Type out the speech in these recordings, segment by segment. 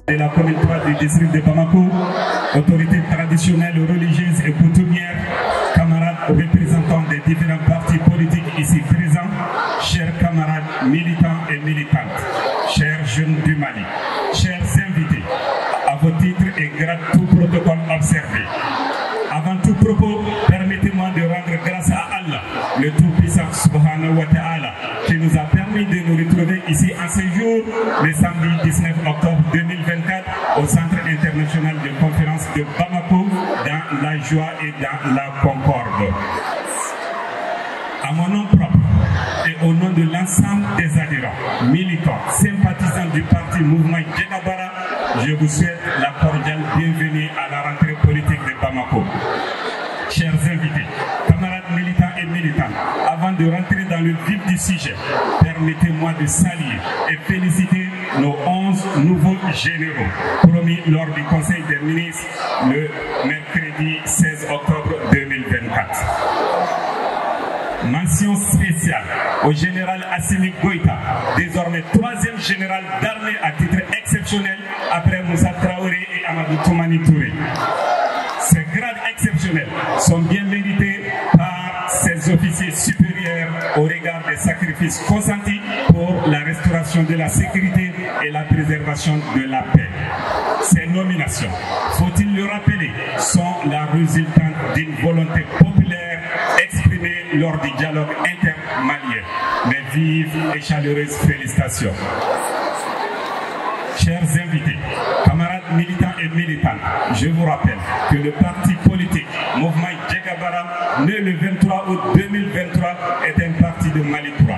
de la commune 3 du district de Bamako, autorités traditionnelles, religieuses et coutumières, camarades représentants des différents partis politiques ici présents, chers camarades militants et militantes, chers jeunes du Mali, chers invités, à vos titres et grades tout protocole observé. Avant tout propos, permettez-moi de rendre grâce à Allah, le Tout-Puissant Subhanahu wa Ta'ala, qui nous a permis de nous retrouver ici en ce jour, le samedi 19 octobre 2024, au Centre international de conférence de Bamako, dans la joie et dans la concorde. À mon nom propre et au nom de l'ensemble des adhérents, militants, sympathisants du parti Mouvement Djegabara, je vous souhaite la cordiale bienvenue à la rentrée politique de Bamako. Chers invités, camarades militants et militantes, avant de rentrer dans le vif du sujet, permettez-moi de saluer et féliciter nos 11 nouveaux généraux promis lors du Conseil des ministres le mercredi 16 octobre 2024. Mention spéciale au général Assimi Goïta, désormais 3e général d'armée à titre exceptionnel après Moussa Traoré et Amadou Toumani Touré. Ces grades exceptionnels sont bien mérités par ces officiers supérieurs au regard des sacrifices consentis pour la restauration de la sécurité et la préservation de la paix. Ces nominations, faut-il le rappeler, sont la résultante d'une volonté populaire exprimée lors du dialogue intermalien. Mes vives et chaleureuses félicitations. Chers invités, camarades militants et militantes, je vous rappelle que le parti politique Mouvement Djegabara, né le 23 août 2023, est un parti de Mali 3,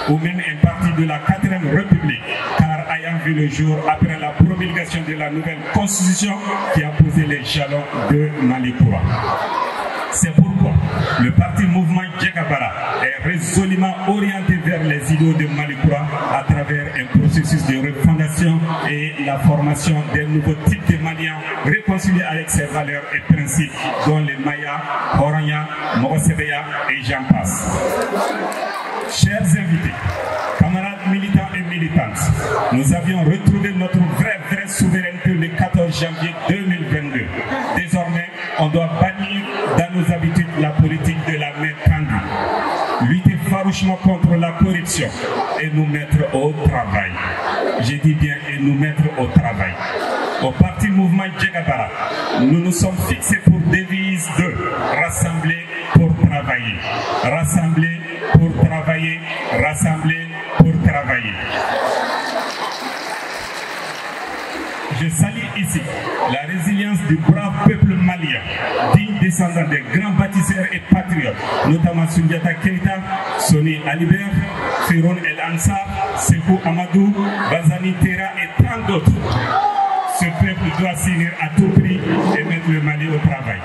ou même un parti de la 4e République, car ayant vu le jour après la promulgation de la nouvelle constitution qui a posé les jalons de Mali 3. C'est pourquoi le parti Mouvement Djegabara est résolument orienté vers les idéaux de Mali 3 à travers un processus de refondation et la formation d'un nouveau type de Maliens réconciliés avec ses valeurs et principes, dont les Maya, Orania, Mogosebeya et j'en passe. Chers invités, camarades militants et militantes, nous avions retrouvé notre vraie souveraineté le 14 janvier 2022. Désormais, on doit bannir dans nos habitudes la politique de la main tendue, lutter farouchement contre la corruption et nous mettre au travail. J'ai dit bien et nous mettre au travail. Au parti Mouvement Djegabara, nous nous sommes fixés pour devise de rassembler pour travailler, rassembler pour travailler, rassembler pour travailler. Je salue ici la résilience du brave peuple malien, digne descendant des grands bâtisseurs et patriotes, notamment Sundiata Keita, Soni Alibert, Firoun El Ansar, Sekou Amadou, Bazani Tera et tant d'autres. Ce peuple doit s'unir à tout prix et mettre le Mali au travail.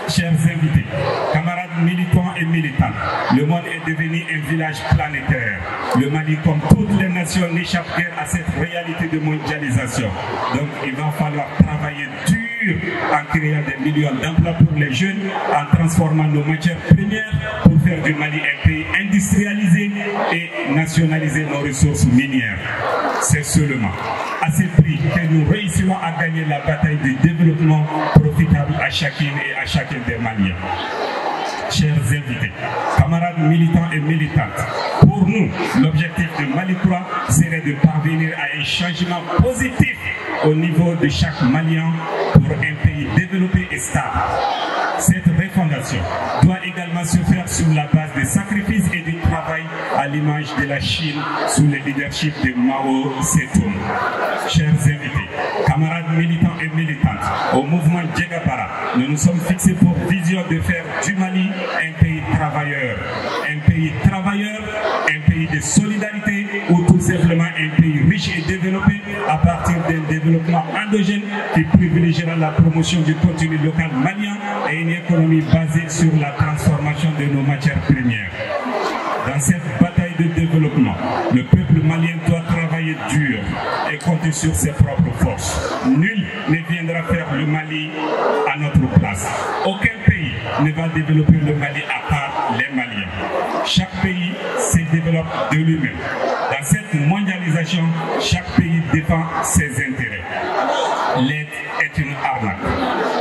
Chers invités, camarades militants et militantes, le monde est devenu un village planétaire. Le Mali, comme toutes les nations, n'échappe guère à cette réalité de mondialisation. Donc il va falloir travailler dur en créant des millions d'emplois pour les jeunes, en transformant nos matières premières pour faire du Mali un pays industrialisé et nationaliser nos ressources minières. C'est seulement à ce prix que nous réussirons à gagner la bataille du développement profitable à chacune et à chacun des Maliens. Chers invités, camarades militants et militantes, pour nous, l'objectif de Mali 3 serait de parvenir à un changement positif au niveau de chaque Malien pour un pays développé et stable. Cette refondation doit également se faire sur la base des sacrifices et du travail à l'image de la Chine sous le leadership de Mao Zedong. Chers invités, camarades militants et militantes, au mouvement Djegabara, nous nous sommes fixés pour vision de faire du Mali un pays travailleur. Un pays de solidarité ou tout simplement un pays riche et développé à partir d'un développement endogène qui privilégiera la promotion du contenu local malien et une économie basée sur la transformation de nos matières premières. Dans cette bataille de développement, le peuple malien doit travailler dur et compter sur ses propres forces. Nul ne viendra faire le Mali à notre place. Aucun pays ne va développer le Mali à part les Maliens. Chaque pays se développe de lui-même. Dans cette cette mondialisation, chaque pays défend ses intérêts. L'aide est une arnaque.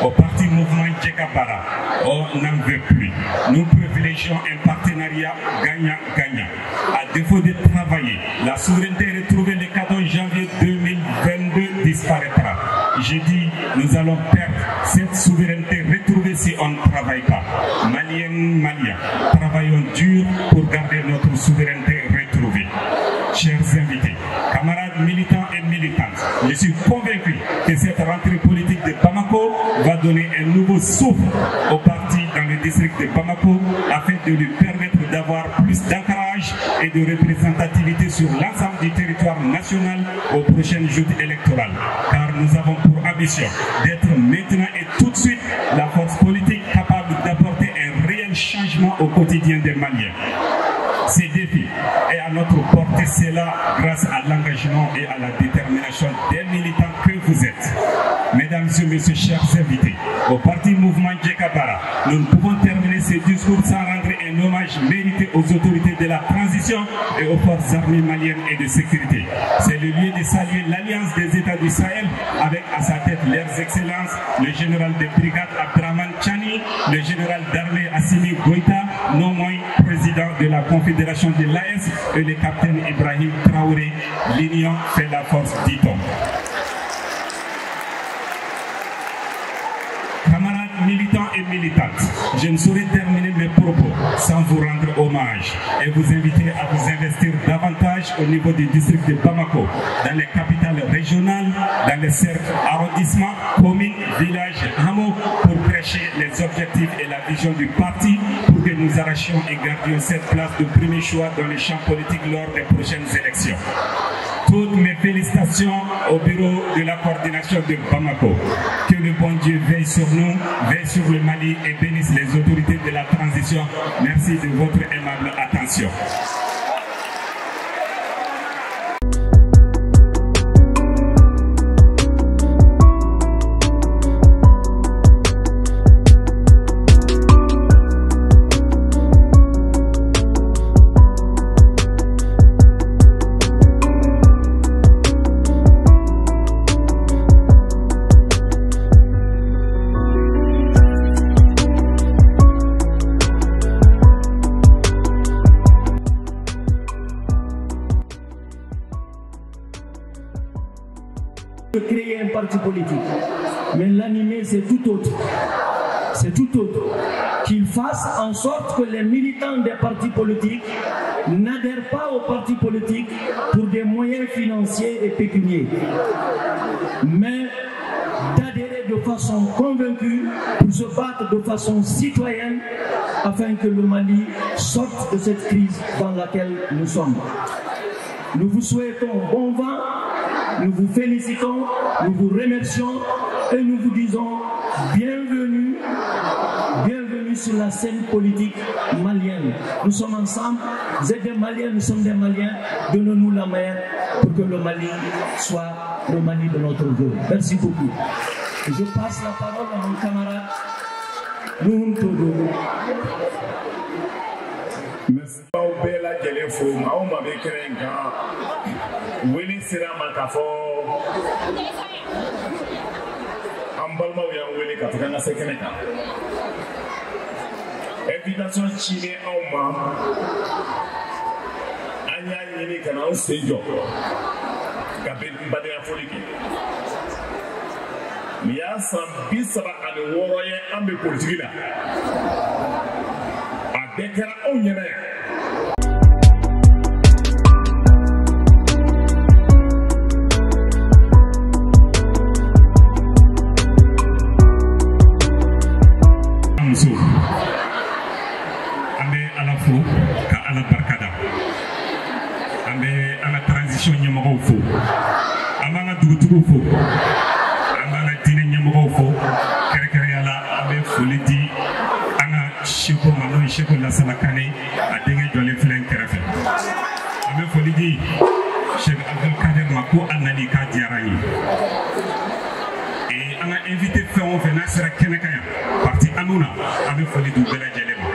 Au parti mouvement Djekabara, on n'en veut plus. Nous privilégions un partenariat gagnant-gagnant. À défaut de travailler, la souveraineté retrouvée le 14 janvier 2022 disparaîtra. J'ai dit, nous allons perdre cette souveraineté retrouvée si on ne travaille pas. Maliennes, Maliens, travaillons dur pour garder notre souveraineté retrouvée. Chers invités, camarades militants et militantes, je suis convaincu que cette rentrée politique de Bamako va donner un nouveau souffle au parti dans le district de Bamako afin de lui permettre d'avoir plus d'ancrage et de représentativité sur l'ensemble du territoire national aux prochaines joutes électorales. Car nous avons pour ambition d'être maintenant et tout de suite la force politique capable d'apporter un réel changement au quotidien des Maliens. Ces défis est à notre portée, c'est là grâce à l'engagement et à la détermination des militants que vous êtes. Mesdames et messieurs, chers invités, au parti mouvement Djekabara, nous ne pouvons terminer ce discours sans rendre un hommage mérité aux autorités de la transition et aux forces armées maliennes et de sécurité. C'est le lieu de saluer l'Alliance des États du Sahel avec à sa tête leurs excellences, le général de brigade Abdraman Chani, le général d'armée Assimi Goïta, non moins président de la Confédération de l'AS et le capitaine Ibrahim Traoré. L'union fait la force, dit-on. Camarades militants et militantes, je ne saurais terminer mes propos sans vous rendre hommage et vous inviter à vous investir davantage au niveau du district de Bamako, dans les capitales régionales, dans les cercles arrondissements, communes, villages, hameaux, pour prêcher les objectifs et la vision du parti pour que nous arrachions et gardions cette place de premier choix dans les champs politiques lors des prochaines élections. Toutes mes félicitations au bureau de la coordination de Bamako. Que le bon Dieu veille sur nous, veille sur le Mali et bénisse les autorités de la transition. Merci de votre aimable attention. Créer un parti politique, mais l'animer c'est tout autre. C'est tout autre. Qu'il fasse en sorte que les militants des partis politiques n'adhèrent pas aux partis politiques pour des moyens financiers et pécuniaires, mais d'adhérer de façon convaincue pour se battre de façon citoyenne afin que le Mali sorte de cette crise dans laquelle nous sommes. Nous vous souhaitons bon vent. Nous vous félicitons, nous vous remercions et nous vous disons bienvenue, bienvenue sur la scène politique malienne. Nous sommes ensemble, vous êtes des Maliens, nous sommes des Maliens, donnons-nous la main pour que le Mali soit le Mali de notre vœu. Merci beaucoup. Je passe la parole à mon camarade Nouhoum Todo. Merci. Wele sera makafo ambalma ya wele katika na sekeneka invitation chine auma anya yini kana usejo kabin bade afoliki miya sambisaba ale woroye ambe politique la abekera onyena ka ala barkada ambe ala transition nyamago fo amanga dugutugo fo amanga dine nyamago fo kere yala ambe folidi anga shiko mano shiko la salakane adenge jole flen kerefe ambe folidi Cheikh Abdel Kader Mako anani ka diarayi et anga invité fon fe nasra kenekaya parti anuna ambe folidi bela jelema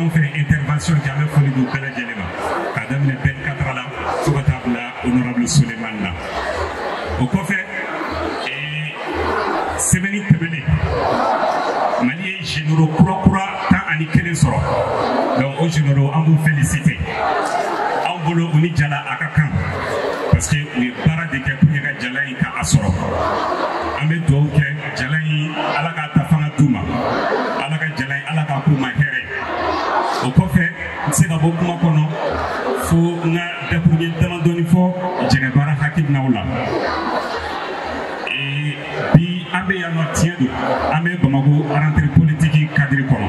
on fait intervention qui a fait du Bela Djelema. Kadam le 24 là, sur la table là. généraux kura tan ani kelen sɔrɔ donc o généraux an b'u féliciter an bolo u ni jala a ka kan parce que u ye baara de kɛ pour que ka jala in ka a sɔrɔ an bɛ dugawu kɛ jala in ala k'a ta fanga d'u ma ala ka jala in ala k'a k'u ma hɛrɛ o kɔfɛ n se ka bɔ kuma kɔnɔ fo n ka dakuruɲɛ damadɔni fɔ jɛgɛ baara hakilinaw la bi an bɛ yan nɔ tiɲɛ don an bɛ Bamako rentrée politique cadre kɔnɔ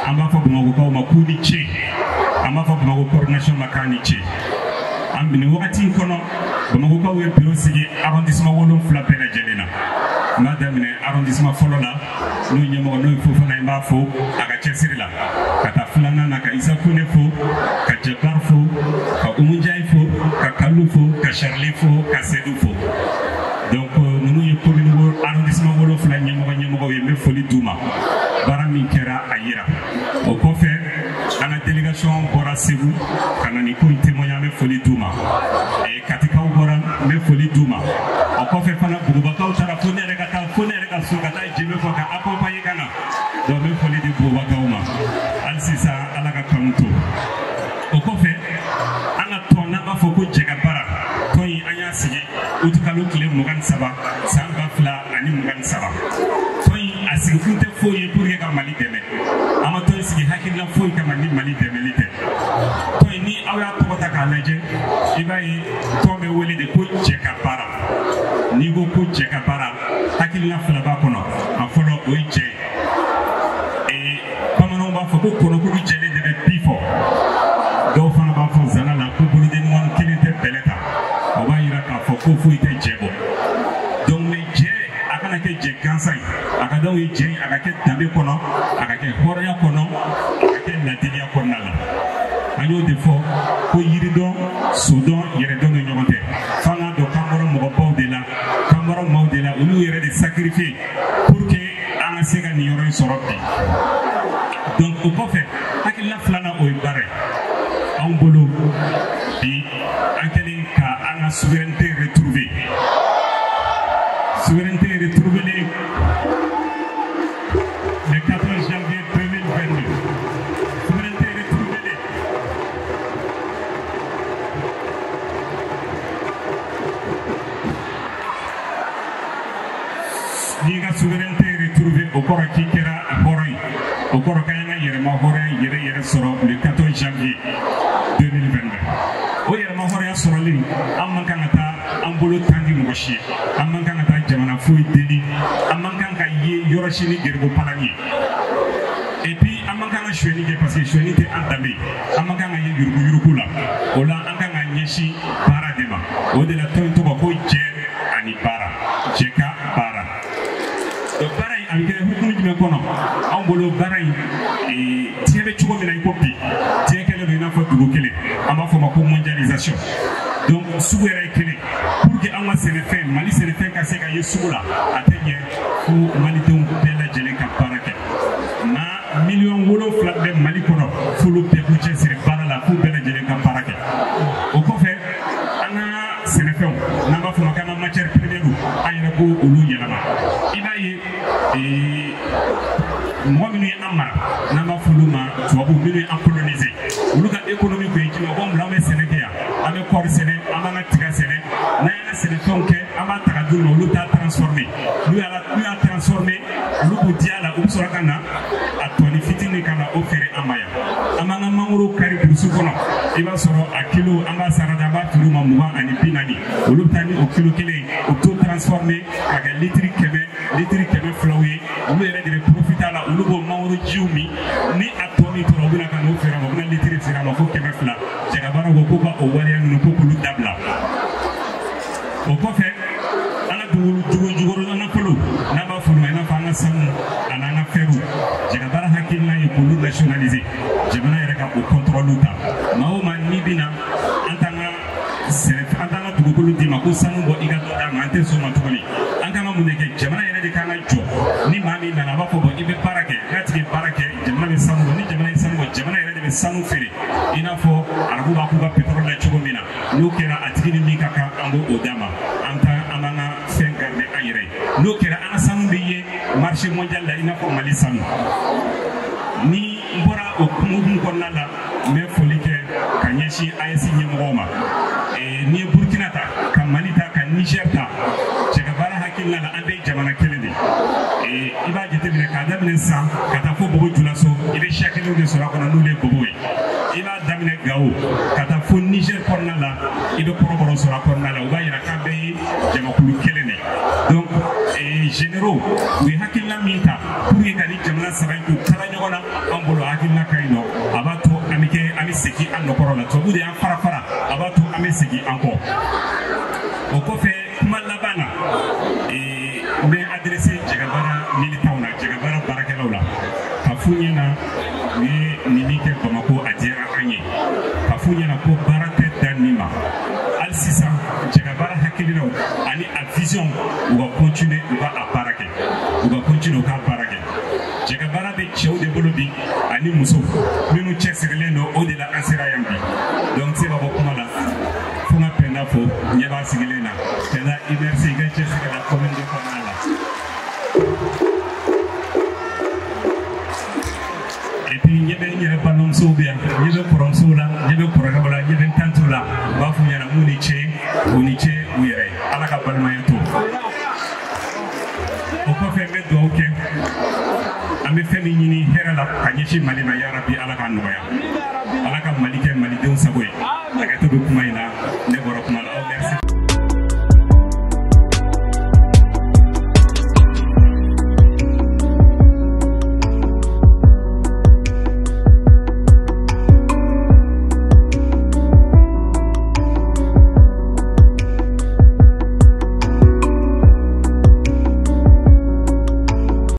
an b'a fɔ Bamakokaw ma k'u ni ce an b'a fɔ Bamako coordination ma k'a ni ce an bɛ nin wagati in kɔnɔ Bamakokaw ye bureau sigi arrondissement 7 bɛɛ lajɛlen na n b'a daminɛ arrondissement fɔlɔ la n'o ɲɛmɔgɔ n'o ye Fofana n b'a fo a ka cɛsiri la ka taa filanan na ka Isa Kone fo ka Jabar fo ka Umu Njayi fo ka Kalu fo ka Charlie fo ka Seydou fo donc ninnu ye commune arrondissement 7 ɲɛmɔgɔ ye n bɛ foli d'u ma baara min kɛra a yira o kɔfɛ an ka délégation bɔra Segu ka na nin ko in témoigner an bɛ foli d'u ma Katikaw bɔra n bɛ foli d'u ma o kɔfɛ fana Bugubakaw taara fo ne yɛrɛ ka taa so ka taa jɛmɛ fɔ ka accompagner ka na donc n bɛ foli di Bugubakaw ma hali sisan ala ka kanu to o kɔfɛ an ka tɔn n'an b'a fɔ ko jɛgɛ baara tɔn in an y'a sigi uti kalo tile 23 san 2023 tɔn in a sigi kun tɛ foyi ye pour que ka Mali dɛmɛ an ma tɔn in sigi hakilina foyi kama ni Mali dɛmɛli tɛ tɔn in ni aw y'a tɔgɔ ta k'a lajɛ i b'a ye tɔn bɛ wele de ko jɛ ka baara n'i ko ko jɛ ka baara hakilina fila b'a kɔnɔ a fɔlɔ o ye jɛ ye bamananw b'a fɔ ko kɔnɔkuru jɛlen de bɛ bi fɔ dɔw fana b'a fɔ zana la ko boloden ɲuman kelen tɛ bɛlɛ ta o b'a yira k'a fɔ ko foyi tɛ jɛ bɔ donc mais jɛ a kana kɛ jɛ gansan ye a ka d'aw ye jɛ in a ka kɛ danbe kɔnɔ a ka kɛ hɔrɔnya kɔnɔ a ka kɛ ladiriya kɔnɔna la an y'o de fɔ ko yiridɔn sodɔn yɛrɛdɔn ni ɲɔgɔn tɛ f'an k'a dɔn k'an bɔra mɔgɔbaw de la k'an bɔra maaw de la olu yɛrɛ de sacrifié pour que an ka se ka nin yɔrɔ in sɔrɔ bi donc o kɔfɛ hakilina filanan o ye baara ye anw bolo bi an kɛlen ka an ka souveraineté retrouver le 14 janvier 2022 souveraineté retrouvée n'i ka souveraineté retrouvée o kɔrɔ k'i kɛra hɔrɔn ye o kɔrɔ k'an ka yɛrɛma hɔrɔnya yɛrɛ sɔrɔ le 14 janvier 2022 o yɛrɛma hɔrɔnya sɔrɔlen an man kan ka taa an bolo tan di mɔgɔ si ye an man kan ka taa jamana foyi deli an man kan ka ye yɔrɔ si ni gɛrɛko palan ye et puis an man kan ka suɲɛni kɛ parce que suɲɛni tɛ an danbe ye an man kan ka ye yurugu la o la an kan ka ɲɛsin baara de ma o de la tɔn in tɔgɔ ko jɛ ani baara jɛ ka baara donc baara in a bɛ kɛ hukumu jumɛn kɔnɔ anw bolo baara in diɲɛ bɛ cogo min na i ko bi diɲɛ kɛlen don i n'a fɔ dugu kelen an b'a fɔ o ma ko mondialisation donc sugu yɛrɛ ye kelen pour que an ka sɛnɛfɛn Mali sɛnɛfɛn ka se ka ye sugu la a tɛ ɲɛ fo malidenw bɛɛ lajɛlen ka baara kɛ nka miliyɔn 7 bɛ Mali kɔnɔ f'olu bɛɛ k'u cɛsiri baara la f'u bɛɛ lajɛlen ka baara kɛ o kɔfɛ an ka sɛnɛfɛnw n'an b'a fɔ o ma k'an ka matière première an yɛrɛ ko olu yɛlɛma i b'a ye mɔgɔ minnu ye an mara n'an b'a fɔ olu ma tubabuw minnu ye an colonisé olu ka économie kun ye jumɛn ye an bɛ sɛnɛ kɛ yan an bɛ kɔɔri sɛnɛ an b'an ka tiga sɛnɛ n'an y'an ka sɛnɛfɛnw kɛ an b'a ta ka d'u ma olu t'a transformé n'u y'a transformé olu b'u di a la u bɛ sɔrɔ ka na a tɔni fitinin ka na o feere an ma yan an b'an ka mangoro kari burusi kɔnɔ i b'a sɔrɔ a kilo an b'a sara an b'a feere u ma 20 ani 40 olu bɛ taa ni o kilo kelen u bɛ t'o transformé ka kɛ litiri 100 ye olu yɛrɛ de bɛ profité a la olu b'o mangoro jiw min ni a tɔ min tora u bɛna ka n'o feere a ma u bɛna litiri feere a ma fo 200 jɛgɛbaara ko k'u ka o waleya ninnu ko k'olu dabila o kɔfɛ an ka dugukolo nafolo n'an b'a fɔ o ma i n'a fɔ an ka sanu ani an ka fɛrɛw jɛgɛbaara hakilina ye k'olu nationaliser jamana yɛrɛ ka o contrôle ta maa o maa n'i bɛna an t'an ka dugukolo d'i ma ko sanu bɔ i ka dɔ d'a ma an tɛ sɔn o ma tuguni an kan ka mun de kɛ jamana yɛrɛ de kan ka jɔ ni maa min nana a b'a fɔ bɔn i bɛ baara kɛ n'a tigi ye baara kɛ jamana bɛ sanu bɔ ni jamana ye sanu bɔ jamana yɛrɛ de bɛ sanu feere i n'a fɔ arabu b'a k'u ka pétrole la cogo min na n'o kɛra a tigi ni min ka kan an b'o d'a ma an b'an ka fɛn garder an yɛrɛ ye n'o kɛra an ka sanu bɛ ye marché mondial la ina ko Mali sanu ni mbora o kumu konna la me folike kanyeshi ayesi nyemoma ni Burkina ta kan Mali ta kan Niger ta cega bara hakilla la ande jamana kelede iba jete bine ka damine san kata fo bobo julaso ibe shakelo de sura kona nule bobo iba damine gawo kata fo Niger konna la ibe koroboro sura konna la uba ira kambe jama kulu kelene donc généraux we hakilla minta pour yekani jamana sabantu tara nyogona ambolo hakilla kayno abato amike amiseki annokoro la to bude an fara abato amiseki encore au kofe malabana mais adressé jagabara militant na jagabara barakelaula kafunyena ni nimike Bamako adira anye kafunyena ko barate danima al sisa jagabara hakilina ani a vision on va continuer on va barake on va continuer ka barake jagabara be cheu de bolobi ani muso minu chexirele no odela ansira yambi donc c'est babo kumala fuma penda fo nyeba sigilena tena ibersi ga chexirela commune de Komala et puis nyebe panom sobia nyebe porom sola nyebe poragabala nyebe tantula ba fu nyana muniche uyere ala ka balma yato o ko fe be do ok ambe femi nyini herala kanyeshi Mali ma ya rabbi ala ka noya ala ka Mali ke Mali de saboy daga to kuma